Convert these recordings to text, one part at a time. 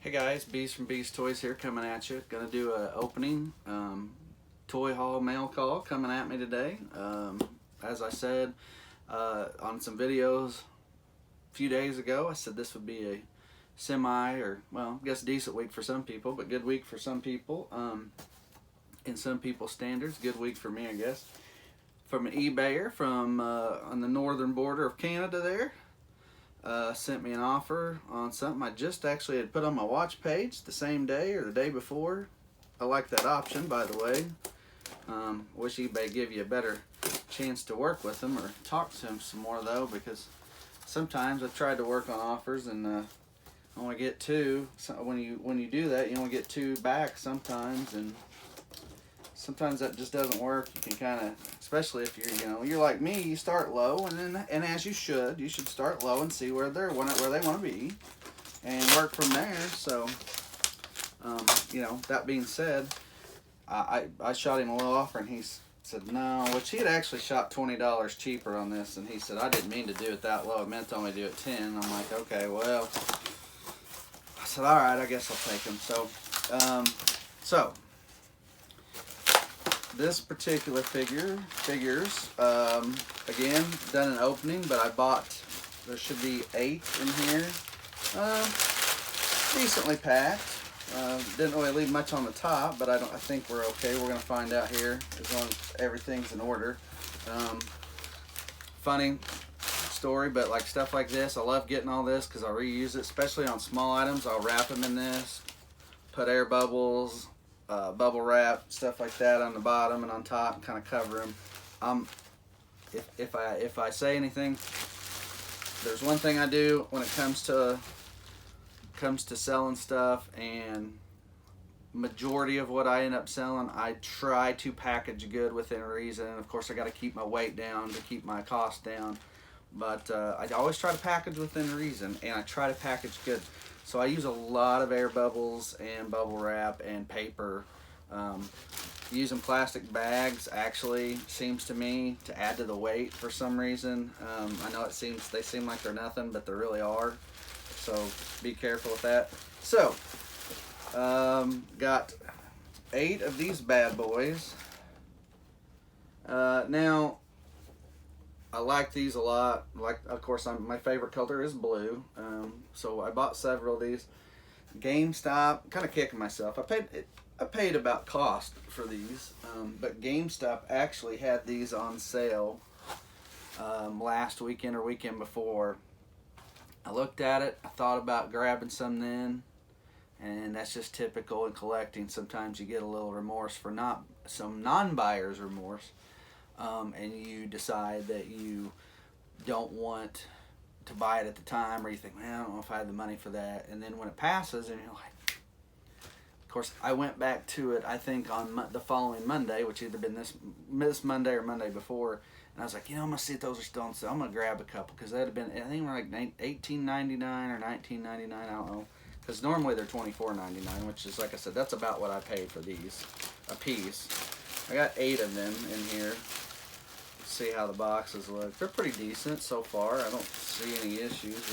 Hey guys, Bees from Bees Toys here coming at you. Gonna do a opening toy haul mail call coming at me today. As I said on some videos a few days ago, I said this would be a well, I guess decent week for some people, but good week for some people. In some people's standards, good week for me, I guess. From an eBayer from on the northern border of Canada there. Sent me an offer on something I just actually had put on my watch page the same day or the day before. I like that option, by the way. Wish eBay give you a better chance to work with them or talk to them some more though, because sometimes I've tried to work on offers and only get two. So when you do that, you only get two back sometimes, and sometimes that just doesn't work. You can kind of, especially if you're like me, you start low, and as you should start low and see where they want to be, and work from there. So, that being said, I shot him a low offer, and he said no, which he had actually shot $20 cheaper on this, and he said I didn't mean to do it that low. I meant to only do it 10. I'm like, okay, well, I said all right, I guess I'll take him. So. This particular figures, again, done an opening, but I bought, there should be 8 in here, decently packed. Didn't really leave much on the top, but I think we're okay. We're going to find out here as long as everything's in order. Funny story, but like stuff like this, I love getting all this because I reuse it, especially on small items. I'll wrap them in this, put air bubbles, bubble wrap, stuff like that on the bottom and on top, and kind of cover them. If I say anything, there's one thing I do when it comes to selling stuff, and majority of what I end up selling, I try to package good within reason. Of course, I got to keep my weight down to keep my cost down, but I always try to package within reason, and I try to package good. So I use a lot of air bubbles and bubble wrap and paper. Using plastic bags actually seems to me to add to the weight for some reason. I know they seem like they're nothing, but they really are. So be careful with that. So got 8 of these bad boys. Now I like these a lot. Like, of course, my favorite color is blue. So I bought several of these. GameStop, kind of kicking myself. I paid about cost for these, but GameStop actually had these on sale last weekend or weekend before. I looked at it. I thought about grabbing some then, and that's just typical in collecting. Sometimes you get a little remorse for some non-buyer's remorse. And you decide that you don't want to buy it at the time, or you think, man, I don't know if I have the money for that. And then when it passes, and you're like, of course, I went back to it, I think, on the following Monday, which either been this Monday or Monday before, and I was like, I'm going to see if those are still on sale. I'm going to grab a couple, because that had been, I think, like $18.99 or $19.99, I don't know, because normally they're $24.99, which is, like I said, that's about what I paid for these a piece. I got 8 of them in here. See how the boxes look. They're pretty decent so far. I don't see any issues.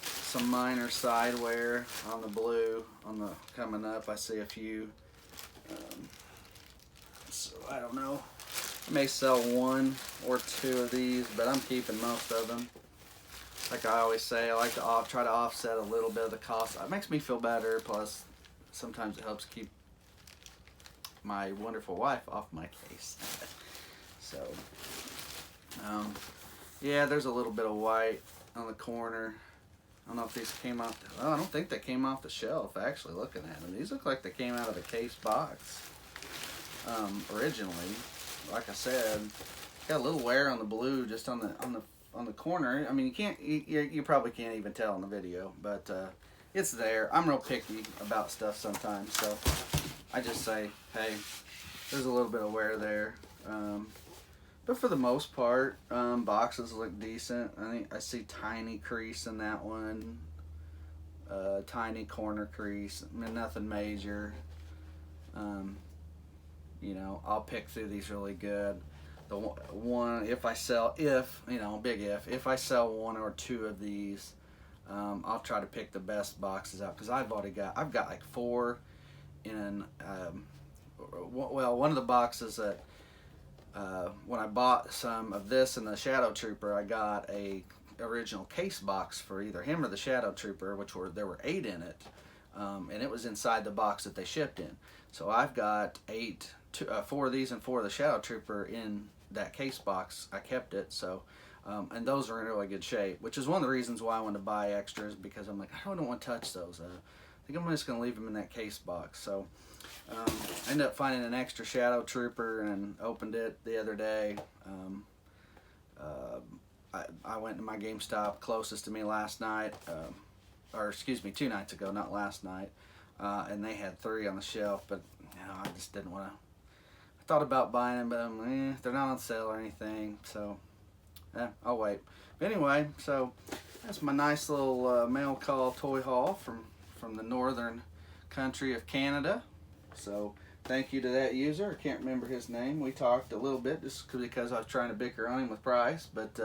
Some minor side wear on the blue. Coming up, I see a few. So I don't know. I may sell 1 or 2 of these, but I'm keeping most of them. Like I always say, I like to try to offset a little bit of the cost. It makes me feel better. Plus, sometimes it helps keep my wonderful wife off my case. So, yeah, there's a little bit of white on the corner. I don't know if these came off. I don't think they came off the shelf. Actually, looking at them, these look like they came out of the case box originally. Like I said, got a little wear on the blue just on the corner. I mean, you probably can't even tell in the video, but it's there. I'm real picky about stuff sometimes, so I just say, hey, there's a little bit of wear there. But for the most part, boxes look decent. I think I see tiny crease in that one. Tiny corner crease. I mean, nothing major. I'll pick through these really good. The one, if I sell 1 or 2 of these, I'll try to pick the best boxes out because I've got like 4 in well, one of the boxes that when I bought some of this and the Shadow Trooper, I got a original case box for either him or the Shadow Trooper, there were 8 in it, and it was inside the box that they shipped in. So I've got 4 of these and 4 of the Shadow Trooper in that case box. I kept it, so and those are in really good shape, which is one of the reasons why I wanted to buy extras, because I'm like, I don't want to touch those. I think I'm just going to leave them in that case box. So I ended up finding an extra Shadow Trooper and opened it the other day. I went to my GameStop closest to me last night, or excuse me, 2 nights ago, not last night, and they had 3 on the shelf, but I just didn't want to. I thought about buying them, but they're not on sale or anything, so I'll wait. But anyway, so that's my nice little mail call toy haul from the northern country of Canada. So thank you to that user. I can't remember his name. We talked a little bit just because I was trying to bicker on him with price, but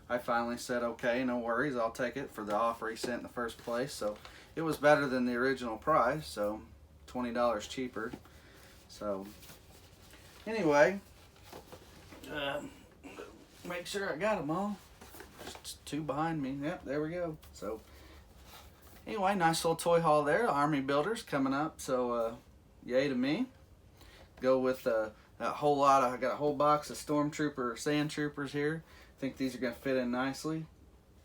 I finally said, okay, no worries, I'll take it for the offer he sent in the first place. So it was better than the original price, so $20 cheaper. So anyway, make sure I got them all. Just 2 behind me. Yep, there we go. So anyway, nice little toy haul there. Army Builders coming up, so yay to me. Go with that whole lot of, I got a whole box of Stormtrooper Sand Troopers here. I think these are going to fit in nicely.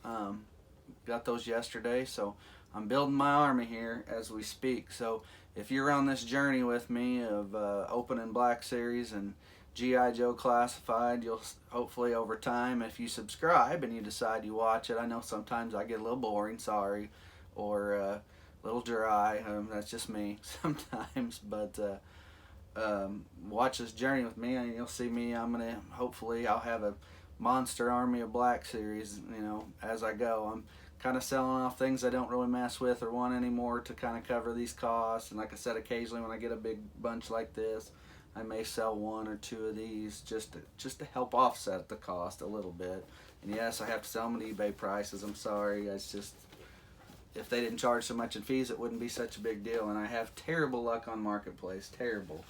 Got those yesterday, so I'm building my army here as we speak. So if you're on this journey with me of opening Black Series and G.I. Joe Classified, you'll hopefully over time, if you subscribe and you decide you watch it, I know sometimes I get a little boring, sorry, or a little dry. That's just me sometimes, but watch this journey with me and you'll see me. Hopefully I'll have a monster army of Black Series, as I go. I'm kind of selling off things I don't really mess with or want anymore to kind of cover these costs. And like I said, occasionally when I get a big bunch like this, I may sell 1 or 2 of these just to help offset the cost a little bit. And yes, I have to sell them at eBay prices. I'm sorry. It's just, if they didn't charge so much in fees, it wouldn't be such a big deal. And I have terrible luck on Marketplace. Terrible.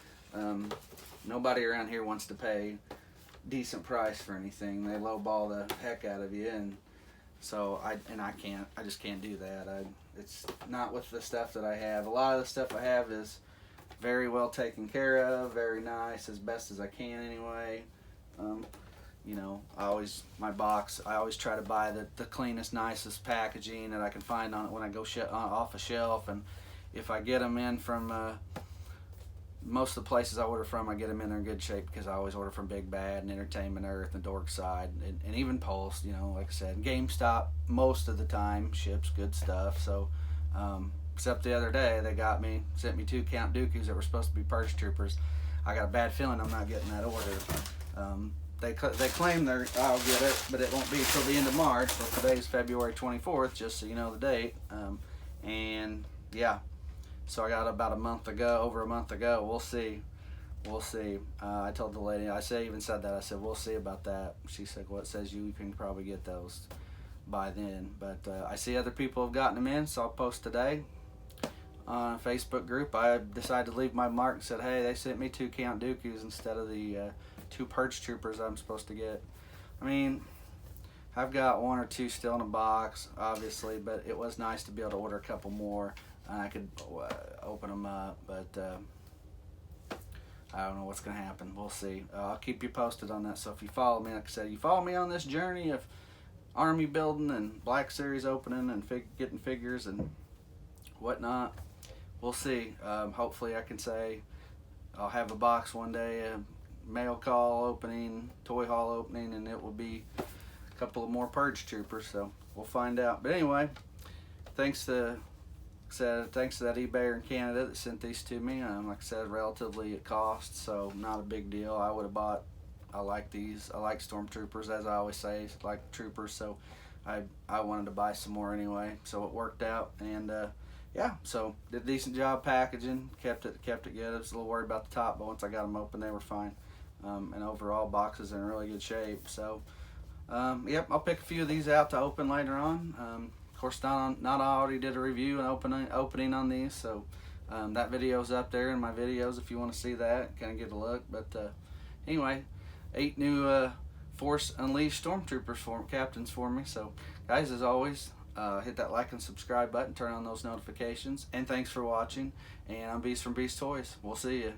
Nobody around here wants to pay decent price for anything. They lowball the heck out of you, and so I just can't do that. It's not with the stuff that I have. A lot of the stuff I have is very well taken care of, very nice, as best as I can anyway. I always try to buy the cleanest, nicest packaging that I can find on it when I go off a shelf. And if I get them in from most of the places I order from, I get them in good shape, because I always order from Big Bad and Entertainment Earth and Dork Side, and even Pulse. Like I said, GameStop most of the time ships good stuff. So except the other day, they sent me 2 Count Dooku's that were supposed to be Purge Troopers. I got a bad feeling I'm not getting that order. They claim I'll get it, but it won't be until the end of March. So today's February 24th, just so you know the date. And yeah, so I got about over a month ago. We'll see. I told the lady, I even said that. I said, we'll see about that. She said, well, it says you can probably get those by then. But I see other people have gotten them in, so I'll post today on a Facebook group. I decided to leave my mark and said, hey, they sent me 2 Count Dooku's instead of the 2 Purge Troopers I'm supposed to get. I mean, I've got 1 or 2 still in a box, obviously, but it was nice to be able to order a couple more. I could open them up, but I don't know what's going to happen. We'll see. I'll keep you posted on that. So if you follow me, like I said, you follow me on this journey of army building and Black Series opening and getting figures and whatnot, we'll see. Hopefully I can say I'll have a box one day, a mail call opening, toy haul opening, and it will be a couple of more Purge Troopers. So we'll find out. But anyway, thanks to that eBayer in Canada that sent these to me. Like I said, relatively at cost, so not a big deal. I would have bought. I like these. I like Stormtroopers, as I always say. I like troopers, so I wanted to buy some more anyway. So it worked out, and yeah. So did a decent job packaging. Kept it good. I was a little worried about the top, but once I got them open, they were fine. And overall, boxes are in really good shape. So yep, I'll pick a few of these out to open later on. Of course, not I already did a review and opening on these, so that video's up there in my videos if you want to see that, kind of get a look. But anyway, 8 new Force Unleashed Stormtroopers captains for me. So guys, as always, hit that like and subscribe button, turn on those notifications, and thanks for watching. And I'm Beast from Beast Toys. We'll see you.